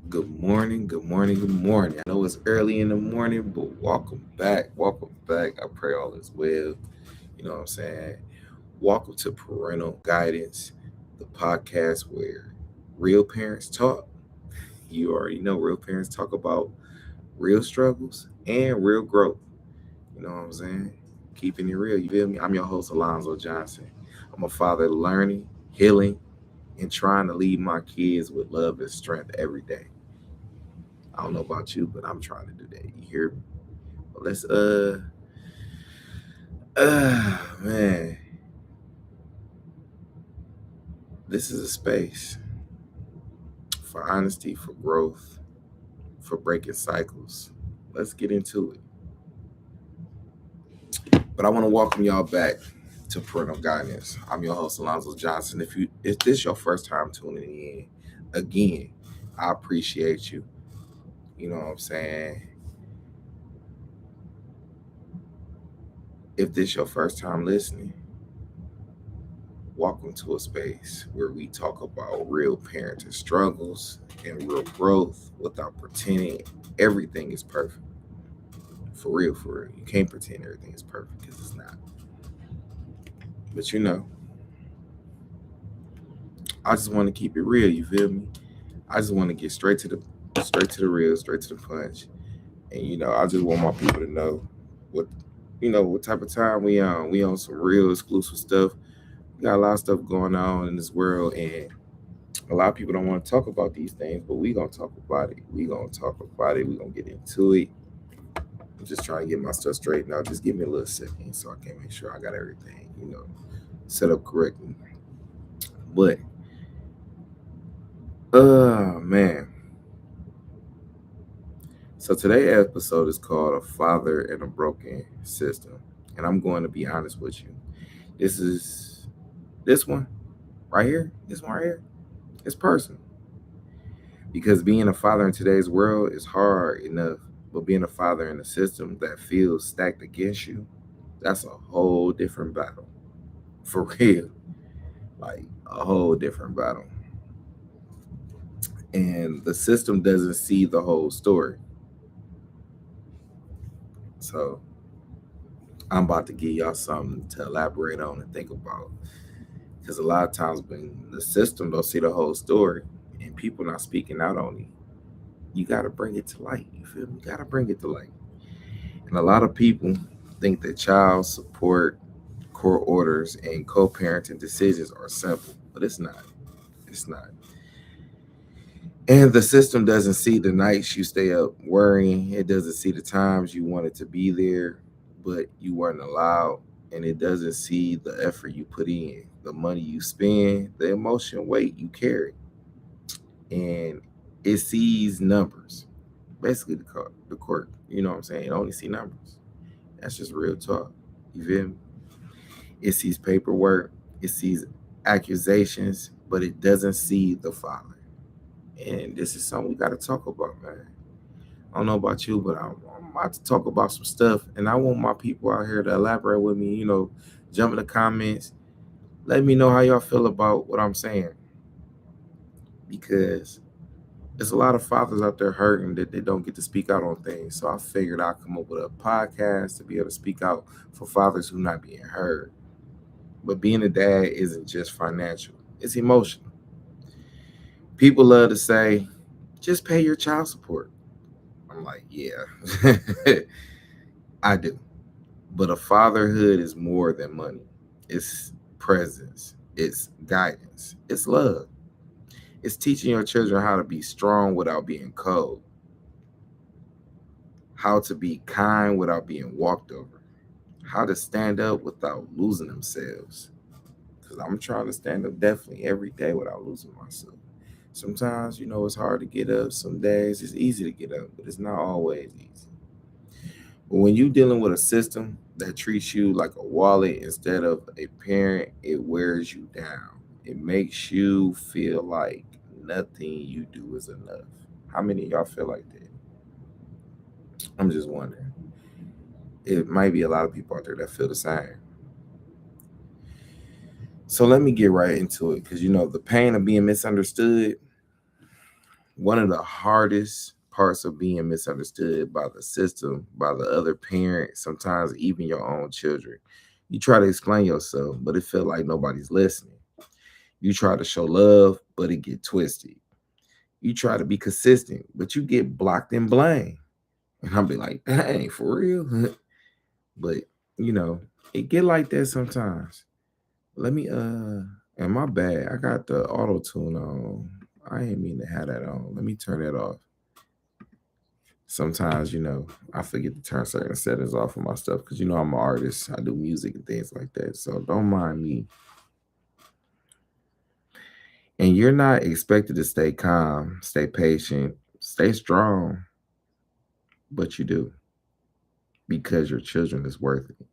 Good morning, good morning, good morning. I know it's early in the morning, but welcome back. Welcome back. I pray all is well. You know what I'm saying? Welcome to Parental Guidance, the podcast where real parents talk. You already know real parents talk about real struggles and real growth. You know what I'm saying? Keeping it real. You feel me? I'm your host, Alonzo Johnson. I'm a father learning, healing, and trying to lead my kids with love and strength every day. I don't know about you, but I'm trying to do that. You hear me? But man, this is a space for honesty, for growth, for breaking cycles. Let's get into it. But I want to welcome y'all back to Parental Guidance. I'm your host, Alonzo Johnson. If this your first time tuning in, again, I appreciate you. You know what I'm saying? If this your first time listening, welcome to a space where we talk about real parenting struggles and real growth without pretending everything is perfect. For real, for real. You can't pretend everything is perfect because it's not. But I just want to keep it real. You feel me? I just want to get straight to the real, straight to the punch. And I just want my people to know what what type of time we on. We on some real exclusive stuff. We got a lot of stuff going on in this world, and a lot of people don't want to talk about these things, but we gonna talk about it. We gonna talk about it. We gonna get into it. I'm just trying to get my stuff straight now. Just give me a little second so I can make sure I got everything, set up correctly. But man. So today's episode is called A Father in a Broken System. And I'm going to be honest with you. This is this one right here. This one right here. It's personal. Because being a father in today's world is hard enough, but being a father in a system that feels stacked against you, that's a whole different battle. For real. Like a whole different battle. And the system doesn't see the whole story. So I'm about to give y'all something to elaborate on and think about. Because a lot of times when the system don't see the whole story and people not speaking out on it, you gotta bring it to light. You feel me? You gotta bring it to light. And a lot of people think that child support, court orders, and co-parenting decisions are simple, but it's not. It's not. And the system doesn't see the nights you stay up worrying. It doesn't see the times you wanted to be there, but you weren't allowed. And it doesn't see the effort you put in, the money you spend, the emotional weight you carry. And it sees numbers. Basically, the court, you know what I'm saying? It only see numbers. That's just real talk. You feel me? It sees paperwork, it sees accusations, but it doesn't see the father. And this is something we got to talk about, man. I don't know about you, but I'm about to talk about some stuff, and I want my people out here to elaborate with me. Jump in the comments. Let me know how y'all feel about what I'm saying, because there's a lot of fathers out there hurting that they don't get to speak out on things. So I figured I'd come up with a podcast to be able to speak out for fathers who not being heard. But being a dad isn't just financial; it's emotional. People love to say, "Just pay your child support." I'm like, yeah, I do. But a fatherhood is more than money. It's presence. It's guidance. It's love. It's teaching your children how to be strong without being cold, how to be kind without being walked over, how to stand up without losing themselves. Because I'm trying to stand up definitely every day without losing myself. Sometimes, it's hard to get up. Some days it's easy to get up, but it's not always easy. But when you're dealing with a system that treats you like a wallet instead of a parent, it wears you down. It makes you feel like nothing you do is enough. How many of y'all feel like that? I'm just wondering. It might be a lot of people out there that feel the same. So let me get right into it because the pain of being misunderstood, One of the hardest parts of being misunderstood by the system, by the other parent, sometimes even your own children. You try to explain yourself, but it feel like nobody's listening. You try to show love, but it get twisted. You try to be consistent, but you get blocked and blamed. And I'll be like, dang, for real? But you know, it get like that sometimes. Let me and my bad. I got the auto tune on. I ain't mean to have that on. Let me turn it off. Sometimes, I forget to turn certain settings off of my stuff because I'm an artist. I do music and things like that. So don't mind me. And you're not expected to stay calm, stay patient, stay strong, but you do because your children is worth it.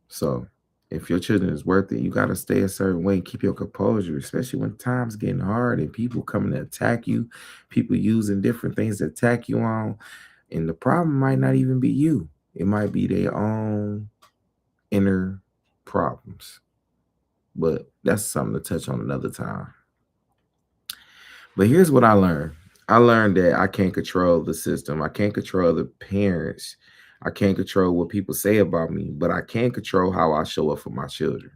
So if your children is worth it, you got to stay a certain way and keep your composure, especially when times getting hard and people coming to attack you, people using different things to attack you on. And the problem might not even be you. It might be their own inner problems. But that's something to touch on another time. But here's what I learned. I learned that I can't control the system. I can't control the parents. I can't control what people say about me, but I can control how I show up for my children.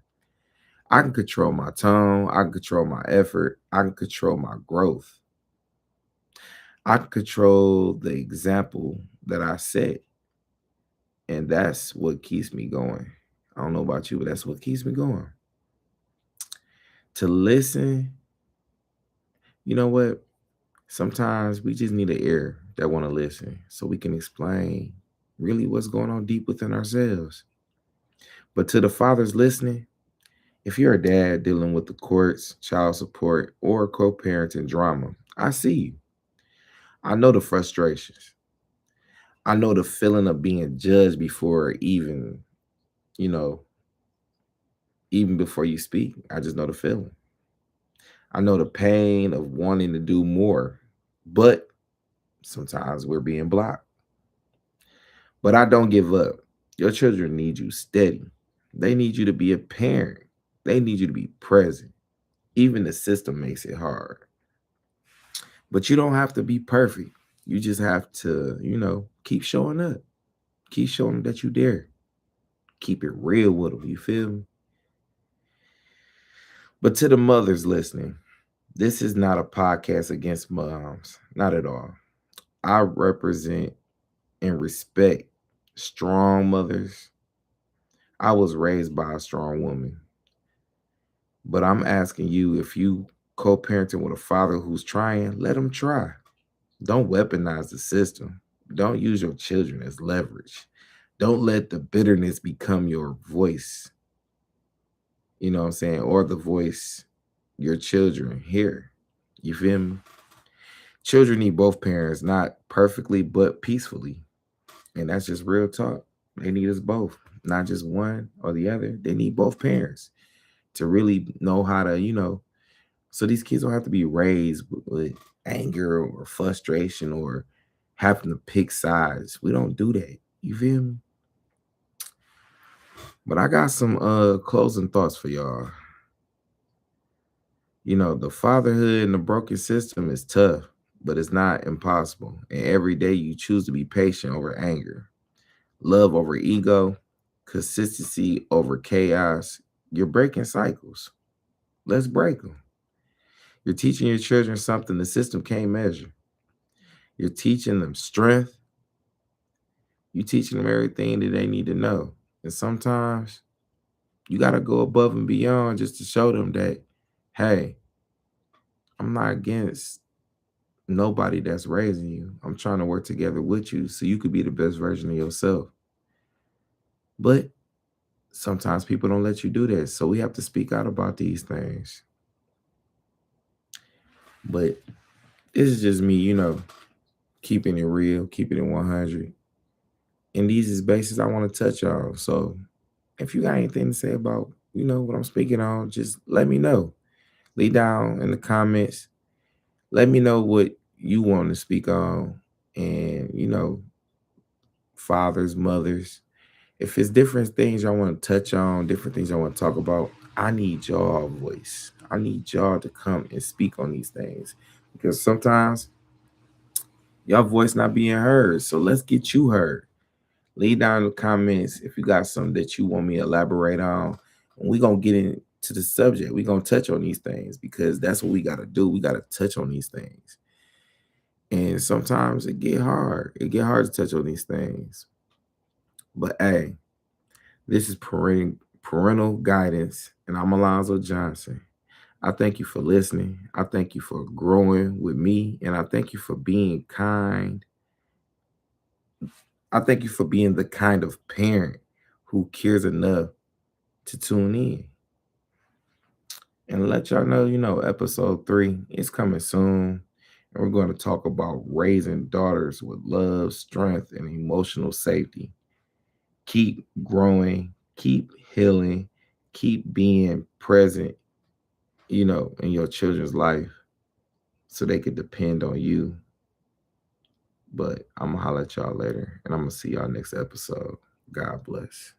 I can control my tone. I can control my effort. I can control my growth. I can control the example that I set. And that's what keeps me going. I don't know about you, but that's what keeps me going. To listen, you know what? Sometimes we just need an ear that want to listen so we can explain really what's going on deep within ourselves. But to the fathers listening, if you're a dad dealing with the courts, child support, or co-parenting drama, I see you. I know the frustrations. I know the feeling of being judged before you know, even before you speak. I just know the feeling. I know the pain of wanting to do more, but sometimes we're being blocked. But I don't give up. Your children need you steady. They need you to be a parent. They need you to be present. Even the system makes it hard. But you don't have to be perfect. You just have to, keep showing up. Keep showing them that you dare. Keep it real with them. You feel me? But to the mothers listening, this is not a podcast against moms. Not at all. I represent and respect strong mothers. I was raised by a strong woman. But I'm asking you, if you co-parenting with a father who's trying, let him try. Don't weaponize the system. Don't use your children as leverage. Don't let the bitterness become your voice. You know what I'm saying? Or the voice your children hear. You feel me? Children need both parents, not perfectly, but peacefully. And that's just real talk. They need us both, not just one or the other. They need both parents to really know how to, so these kids don't have to be raised with anger or frustration or having to pick sides. We don't do that. You feel me? But I got some closing thoughts for y'all. The fatherhood in the broken system is tough, but it's not impossible. And every day you choose to be patient over anger, love over ego, consistency over chaos. You're breaking cycles. Let's break them. You're teaching your children something the system can't measure. You're teaching them strength. You're teaching them everything that they need to know. And sometimes you got to go above and beyond just to show them that, hey, I'm not against nobody that's raising you. I'm trying to work together with you so you could be the best version of yourself. But sometimes people don't let you do that. So we have to speak out about these things. But this is just me, keeping it real, keeping it 100. And these is bases I want to touch on. So if you got anything to say about, what I'm speaking on, just let me know. Leave down in the comments. Let me know what you want to speak on. And, fathers, mothers. If it's different things I want to touch on, different things I want to talk about, I need y'all voice. I need y'all to come and speak on these things. Because sometimes Your voice not being heard. So let's get you heard. Leave down in the comments if you got something that you want me to elaborate on. And we're going to get into the subject. We're going to touch on these things because that's what we got to do. We got to touch on these things. And sometimes it get hard. It get hard to touch on these things. But hey, this is Parental Guidance, and I'm Alonzo Johnson. I thank you for listening. I thank you for growing with me, and I thank you for being kind. I thank you for being the kind of parent who cares enough to tune in. And let y'all know, episode 3 is coming soon. And we're going to talk about raising daughters with love, strength, and emotional safety. Keep growing, keep healing, keep being present, in your children's life so they could depend on you. But I'm going to holler at y'all later, and I'm going to see y'all next episode. God bless.